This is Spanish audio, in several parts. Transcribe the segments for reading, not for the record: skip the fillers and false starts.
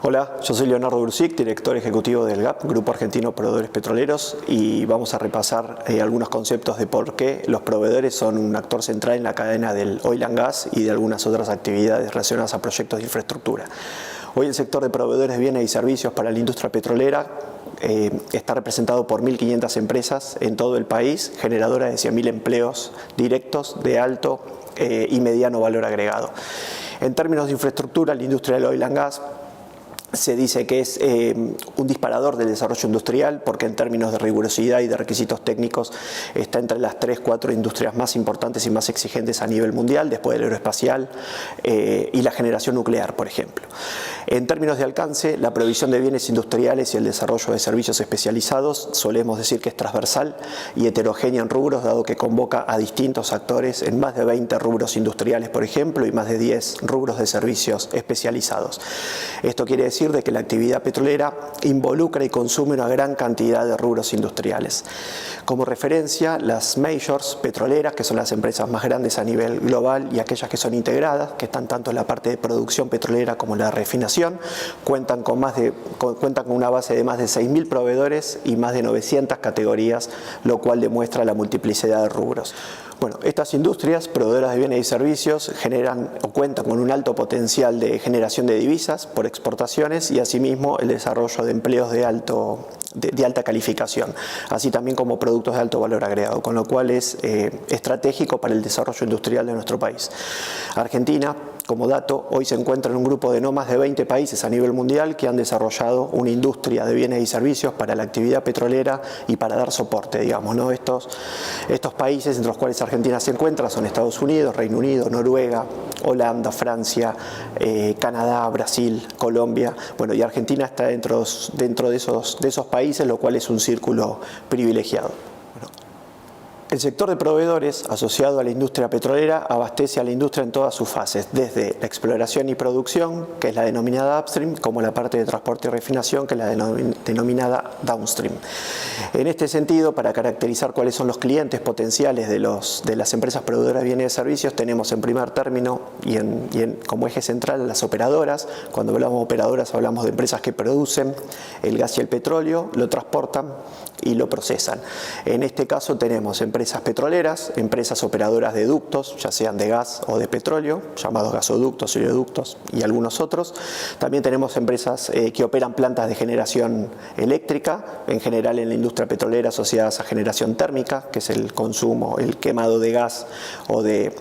Hola, yo soy Leonardo Bursic, director ejecutivo del GAP, Grupo Argentino Proveedores Petroleros, y vamos a repasar algunos conceptos de por qué los proveedores son un actor central en la cadena del oil and gas y de algunas otras actividades relacionadas a proyectos de infraestructura. Hoy el sector de proveedores de bienes y servicios para la industria petrolera está representado por 1.500 empresas en todo el país, generadoras de 100.000 empleos directos de alto y mediano valor agregado. En términos de infraestructura, la industria del oil and gas se dice que es un disparador del desarrollo industrial porque en términos de rigurosidad y de requisitos técnicos está entre las 3-4 industrias más importantes y más exigentes a nivel mundial, después del aeroespacial y la generación nuclear, por ejemplo. En términos de alcance, la provisión de bienes industriales y el desarrollo de servicios especializados solemos decir que es transversal y heterogénea en rubros, dado que convoca a distintos actores en más de 20 rubros industriales, por ejemplo, y más de 10 rubros de servicios especializados. Esto quiere decir de que la actividad petrolera involucra y consume una gran cantidad de rubros industriales. Como referencia, las majors petroleras, que son las empresas más grandes a nivel global, y aquellas que son integradas, que están tanto en la parte de producción petrolera como en la refinación, cuentan con una base de más de 6.000 proveedores y más de 900 categorías, lo cual demuestra la multiplicidad de rubros. Bueno, estas industrias, proveedoras de bienes y servicios, generan o cuentan con un alto potencial de generación de divisas por exportaciones y asimismo el desarrollo de empleos de alta calificación, así también como productos de alto valor agregado, con lo cual es estratégico para el desarrollo industrial de nuestro país. Argentina, como dato, hoy se encuentra en un grupo de no más de 20 países a nivel mundial que han desarrollado una industria de bienes y servicios para la actividad petrolera y para dar soporte, digamos, ¿no? Estos países entre los cuales Argentina se encuentra son Estados Unidos, Reino Unido, Noruega, Holanda, Francia, Canadá, Brasil, Colombia. Bueno, y Argentina está dentro de esos países, lo cual es un círculo privilegiado. El sector de proveedores asociado a la industria petrolera abastece a la industria en todas sus fases, desde la exploración y producción, que es la denominada upstream, como la parte de transporte y refinación, que es la denominada downstream. En este sentido, para caracterizar cuáles son los clientes potenciales de las empresas proveedoras de bienes y servicios, tenemos en primer término y como eje central a las operadoras. Cuando hablamos de operadoras hablamos de empresas que producen el gas y el petróleo, lo transportan y lo procesan. En este caso tenemos empresas petroleras, empresas operadoras de ductos, ya sean de gas o de petróleo, llamados gasoductos, oleoductos y algunos otros. También tenemos empresas que operan plantas de generación eléctrica, en general en la industria petrolera asociadas a generación térmica, que es el consumo, el quemado de gas o de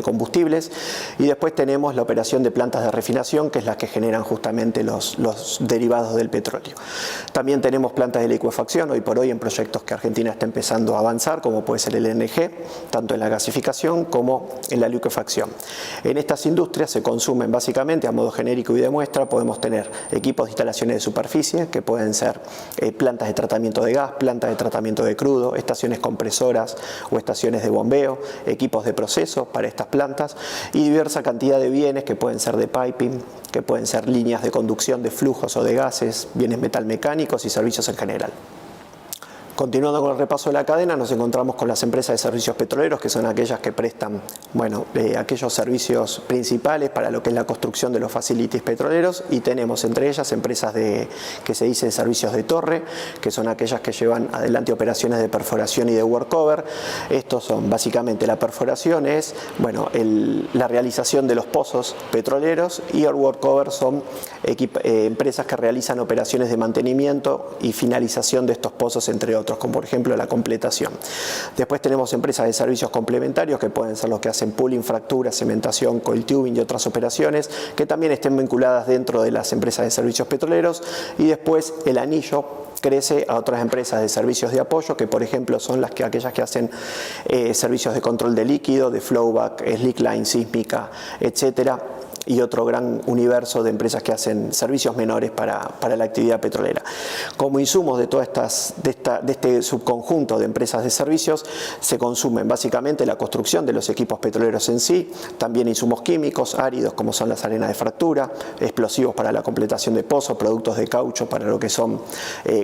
combustibles. Y después tenemos la operación de plantas de refinación, que es la que generan justamente los derivados del petróleo. También tenemos plantas de licuefacción, hoy por hoy en proyectos que Argentina está empezando a avanzar, como puede ser el LNG, tanto en la gasificación como en la licuefacción. En estas industrias se consumen básicamente, a modo genérico y de muestra, podemos tener equipos de instalaciones de superficie, que pueden ser plantas de tratamiento de gas, plantas de tratamiento de crudo, estaciones compresoras o estaciones de bombeo, equipos de proceso para estas plantas y diversa cantidad de bienes que pueden ser de piping, que pueden ser líneas de conducción de flujos o de gases, bienes metalmecánicos y servicios en general. Continuando con el repaso de la cadena, nos encontramos con las empresas de servicios petroleros, que son aquellas que prestan aquellos servicios principales para lo que es la construcción de los facilities petroleros, y tenemos entre ellas empresas que se dice de servicios de torre, que son aquellas que llevan adelante operaciones de perforación y de workover. Estos son básicamente la perforación, es la realización de los pozos petroleros, y el workover son empresas que realizan operaciones de mantenimiento y finalización de estos pozos, entre otros, como por ejemplo la completación. Después tenemos empresas de servicios complementarios, que pueden ser los que hacen pooling, fractura, cementación, coil tubing y otras operaciones, que también estén vinculadas dentro de las empresas de servicios petroleros. Y después el anillo crece a otras empresas de servicios de apoyo, que por ejemplo son aquellas que hacen servicios de control de líquido, de flowback, slickline, sísmica, etcétera, y otro gran universo de empresas que hacen servicios menores para la actividad petrolera. Como insumos de este subconjunto de empresas de servicios se consumen básicamente la construcción de los equipos petroleros en sí, también insumos químicos áridos como son las arenas de fractura, explosivos para la completación de pozos, productos de caucho para lo que son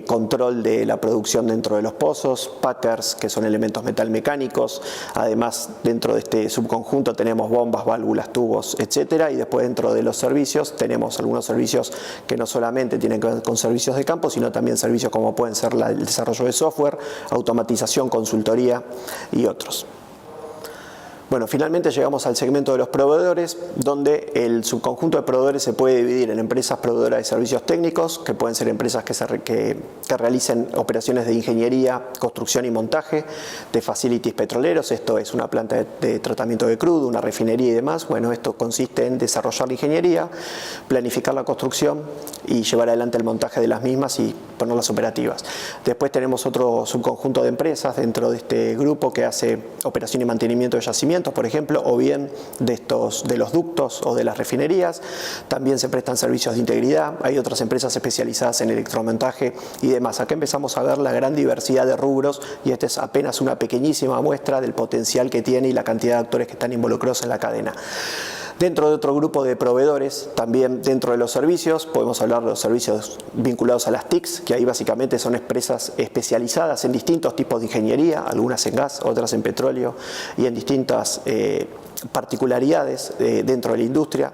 control de la producción dentro de los pozos, packers, que son elementos metalmecánicos. Además, dentro de este subconjunto tenemos bombas, válvulas, tubos, etcétera, y después después dentro de los servicios tenemos algunos servicios que no solamente tienen que ver con servicios de campo, sino también servicios como pueden ser el desarrollo de software, automatización, consultoría y otros. Bueno, finalmente llegamos al segmento de los proveedores, donde el subconjunto de proveedores se puede dividir en empresas proveedoras de servicios técnicos, que pueden ser empresas que realicen operaciones de ingeniería, construcción y montaje de facilities petroleros. Esto es una planta de tratamiento de crudo, una refinería y demás. Bueno, esto consiste en desarrollar la ingeniería, planificar la construcción y llevar adelante el montaje de las mismas y ponerlas operativas. Después tenemos otro subconjunto de empresas dentro de este grupo que hace operación y mantenimiento de yacimientos, por ejemplo, o bien de los ductos o de las refinerías. También se prestan servicios de integridad. Hay otras empresas especializadas en electromontaje y demás. Acá empezamos a ver la gran diversidad de rubros y esta es apenas una pequeñísima muestra del potencial que tiene y la cantidad de actores que están involucrados en la cadena. Dentro de otro grupo de proveedores, también dentro de los servicios, podemos hablar de los servicios vinculados a las TICs, que ahí básicamente son empresas especializadas en distintos tipos de ingeniería, algunas en gas, otras en petróleo y en distintas particularidades dentro de la industria.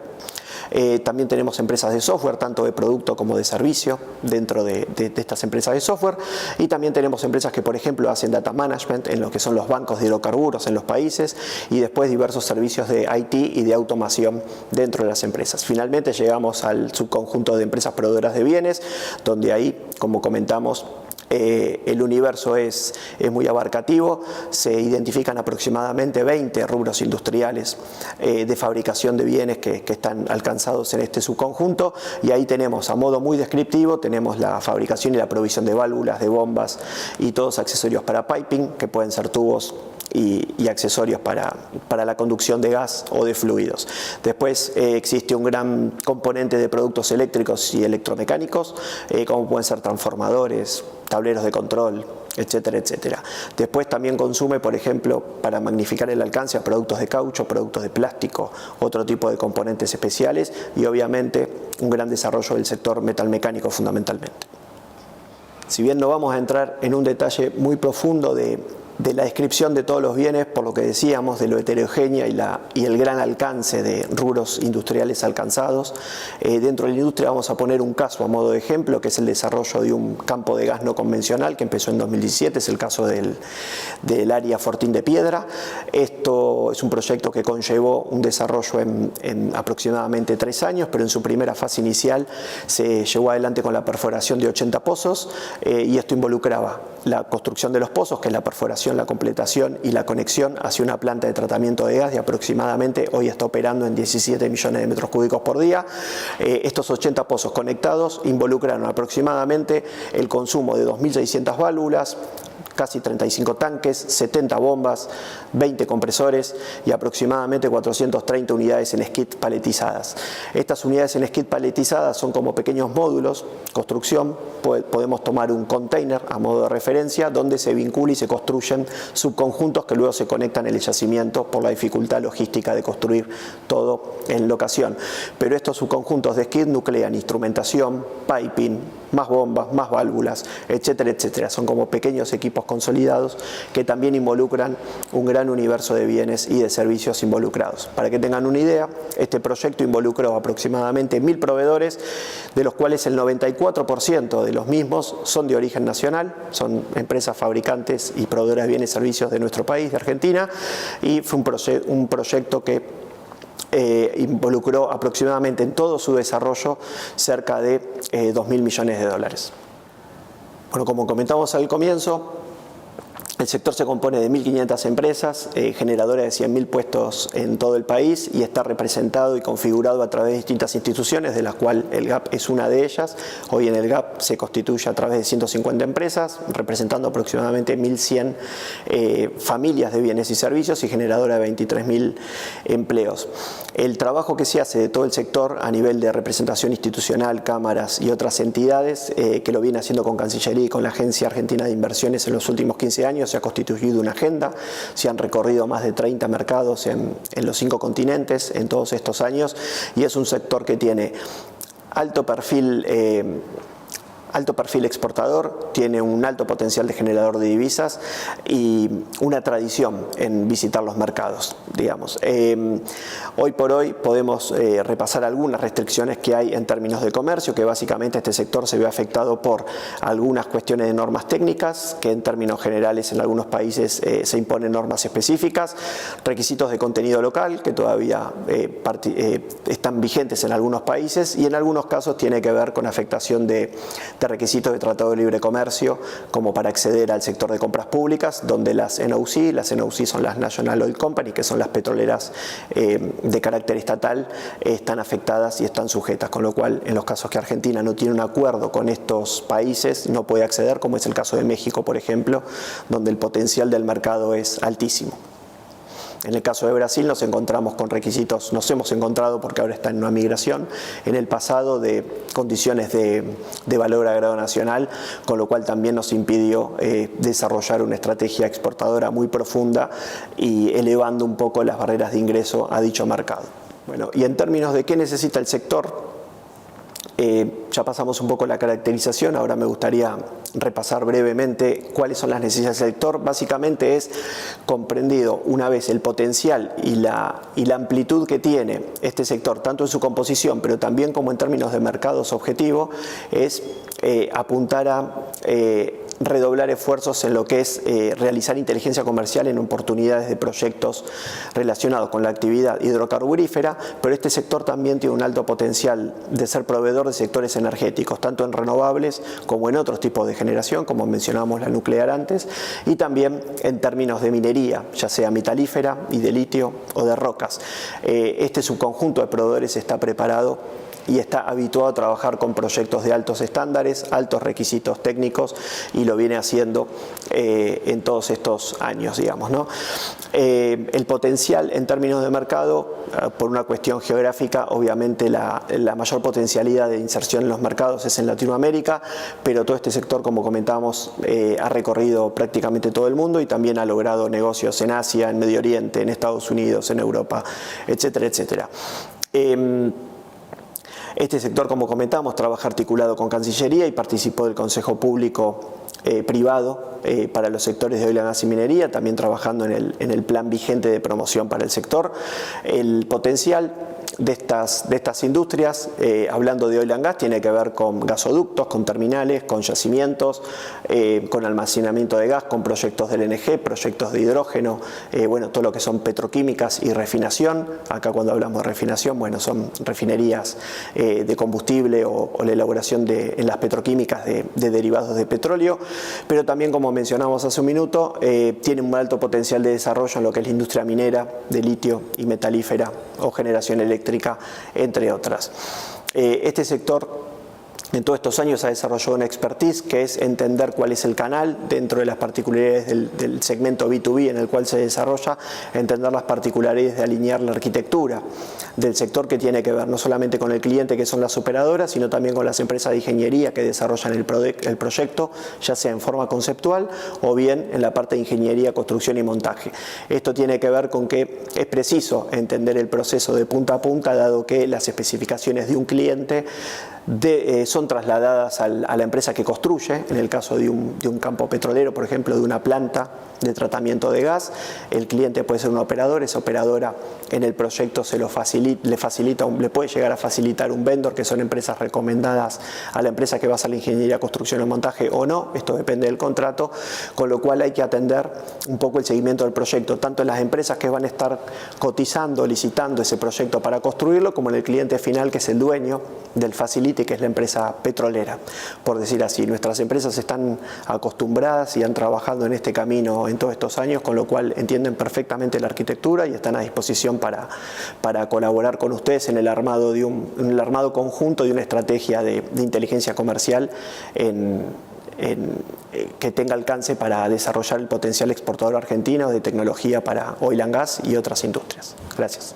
También tenemos empresas de software, tanto de producto como de servicio, dentro de estas empresas de software. Y también tenemos empresas que, por ejemplo, hacen data management en lo que son los bancos de hidrocarburos en los países y después diversos servicios de IT y de automación dentro de las empresas. Finalmente llegamos al subconjunto de empresas proveedoras de bienes, donde ahí, como comentamos, el universo es muy abarcativo. Se identifican aproximadamente 20 rubros industriales de fabricación de bienes que están alcanzados en este subconjunto, y ahí tenemos, a modo muy descriptivo, tenemos la fabricación y la provisión de válvulas, de bombas y todos accesorios para piping, que pueden ser tubos y accesorios para la conducción de gas o de fluidos. Después existe un gran componente de productos eléctricos y electromecánicos, como pueden ser transformadores, tableros de control, etcétera, etcétera. Después también consume, por ejemplo, para magnificar el alcance, a productos de caucho, productos de plástico, otro tipo de componentes especiales y obviamente un gran desarrollo del sector metalmecánico fundamentalmente. Si bien no vamos a entrar en un detalle muy profundo de la descripción de todos los bienes, por lo que decíamos, de lo heterogénea y el gran alcance de rubros industriales alcanzados, dentro de la industria vamos a poner un caso a modo de ejemplo, que es el desarrollo de un campo de gas no convencional que empezó en 2017, es el caso del área Fortín de Piedra. Esto es un proyecto que conllevó un desarrollo en aproximadamente 3 años, pero en su primera fase inicial se llevó adelante con la perforación de 80 pozos y esto involucraba la construcción de los pozos, que es la perforación, la completación y la conexión hacia una planta de tratamiento de gas de aproximadamente, hoy está operando en 17 millones de metros cúbicos por día. Estos 80 pozos conectados involucran aproximadamente el consumo de 2.600 válvulas, casi 35 tanques, 70 bombas, 20 compresores y aproximadamente 430 unidades en skid paletizadas. Estas unidades en skid paletizadas son como pequeños módulos, construcción, podemos tomar un container a modo de referencia donde se vincula y se construyen subconjuntos que luego se conectan en el yacimiento por la dificultad logística de construir todo en locación. Pero estos subconjuntos de skid nuclean instrumentación, piping, más bombas, más válvulas, etcétera, etcétera. Son como pequeños equipos consolidados que también involucran un gran universo de bienes y de servicios involucrados. Para que tengan una idea, este proyecto involucró aproximadamente 1.000 proveedores, de los cuales el 94% de los mismos son de origen nacional, son empresas fabricantes y proveedoras de bienes y servicios de nuestro país, de Argentina, y fue un proyecto que involucró aproximadamente en todo su desarrollo cerca de 2.000 millones de dólares. Bueno, como comentamos al comienzo, el sector se compone de 1.500 empresas, generadoras de 100.000 puestos en todo el país, y está representado y configurado a través de distintas instituciones, de las cuales el GAP es una de ellas. Hoy en el GAP se constituye a través de 150 empresas, representando aproximadamente 1.100 familias de bienes y servicios y generadora de 23.000 empleos. El trabajo que se hace de todo el sector a nivel de representación institucional, cámaras y otras entidades, que lo viene haciendo con Cancillería y con la Agencia Argentina de Inversiones en los últimos 15 años, se ha constituido una agenda, se han recorrido más de 30 mercados en los 5 continentes en todos estos años, y es un sector que tiene alto perfil alto perfil exportador, tiene un alto potencial de generador de divisas y una tradición en visitar los mercados, digamos. Hoy por hoy podemos repasar algunas restricciones que hay en términos de comercio, que básicamente este sector se ve afectado por algunas cuestiones de normas técnicas, que en términos generales en algunos países se imponen normas específicas, requisitos de contenido local que todavía están vigentes en algunos países, y en algunos casos tiene que ver con afectación de requisitos de Tratado de Libre Comercio, como para acceder al sector de compras públicas, donde las NOC son las National Oil Company, que son las petroleras de carácter estatal, están afectadas y están sujetas, con lo cual en los casos que Argentina no tiene un acuerdo con estos países no puede acceder, como es el caso de México, por ejemplo, donde el potencial del mercado es altísimo. En el caso de Brasil nos encontramos con requisitos, nos hemos encontrado porque ahora está en una migración, en el pasado de condiciones de valor agregado nacional, con lo cual también nos impidió desarrollar una estrategia exportadora muy profunda y elevando un poco las barreras de ingreso a dicho mercado. Bueno, y en términos de qué necesita el sector, ya pasamos un poco la caracterización, ahora me gustaría repasar brevemente cuáles son las necesidades del sector. Básicamente es comprendido una vez el potencial y la amplitud que tiene este sector, tanto en su composición, pero también como en términos de mercados objetivo, es apuntar a redoblar esfuerzos en lo que es realizar inteligencia comercial en oportunidades de proyectos relacionados con la actividad hidrocarburífera, pero este sector también tiene un alto potencial de ser proveedor de sectores energéticos, tanto en renovables como en otros tipos de generación, como mencionábamos la nuclear antes, y también en términos de minería, ya sea metalífera y de litio o de rocas. Este subconjunto de proveedores está preparado y está habituado a trabajar con proyectos de altos estándares, altos requisitos técnicos, y lo viene haciendo en todos estos años, digamos, ¿no? El potencial en términos de mercado, por una cuestión geográfica, obviamente la mayor potencialidad de inserción en los mercados es en Latinoamérica, pero todo este sector, como comentábamos, ha recorrido prácticamente todo el mundo y también ha logrado negocios en Asia, en Medio Oriente, en Estados Unidos, en Europa, etcétera, etcétera. Este sector, como comentamos, trabaja articulado con Cancillería y participó del Consejo Público privado para los sectores de oil and gas y minería, también trabajando en el plan vigente de promoción para el sector. El potencial de estas industrias, hablando de oil and gas, tiene que ver con gasoductos, con terminales, con yacimientos, con almacenamiento de gas, con proyectos de LNG, proyectos de hidrógeno, bueno, todo lo que son petroquímicas y refinación. Acá cuando hablamos de refinación, bueno, son refinerías de combustible o la elaboración en las petroquímicas de derivados de petróleo, pero también, como mencionamos hace un minuto, tiene un alto potencial de desarrollo en lo que es la industria minera, de litio y metalífera o generación eléctrica, entre otras. Este sector en todos estos años ha desarrollado una expertise que es entender cuál es el canal dentro de las particularidades del segmento B2B en el cual se desarrolla, entender las particularidades de alinear la arquitectura del sector, que tiene que ver no solamente con el cliente, que son las operadoras, sino también con las empresas de ingeniería que desarrollan el proyecto, ya sea en forma conceptual o bien en la parte de ingeniería, construcción y montaje. Esto tiene que ver con que es preciso entender el proceso de punta a punta, dado que las especificaciones de un cliente son trasladadas a la empresa que construye. En el caso de un campo petrolero, por ejemplo, de una planta de tratamiento de gas, el cliente puede ser un operador, esa operadora en el proyecto le puede llegar a facilitar un vendor, que son empresas recomendadas a la empresa que va a hacer la ingeniería, construcción o montaje, o no, esto depende del contrato, con lo cual hay que atender un poco el seguimiento del proyecto, tanto en las empresas que van a estar cotizando, licitando ese proyecto para construirlo, como en el cliente final, que es el dueño del facility, que es la empresa petrolera, por decir así. Nuestras empresas están acostumbradas y han trabajado en este camino en todos estos años, con lo cual entienden perfectamente la arquitectura y están a disposición para colaborar con ustedes en el armado conjunto de una estrategia de inteligencia comercial que tenga alcance para desarrollar el potencial exportador argentino de tecnología para oil and gas y otras industrias. Gracias.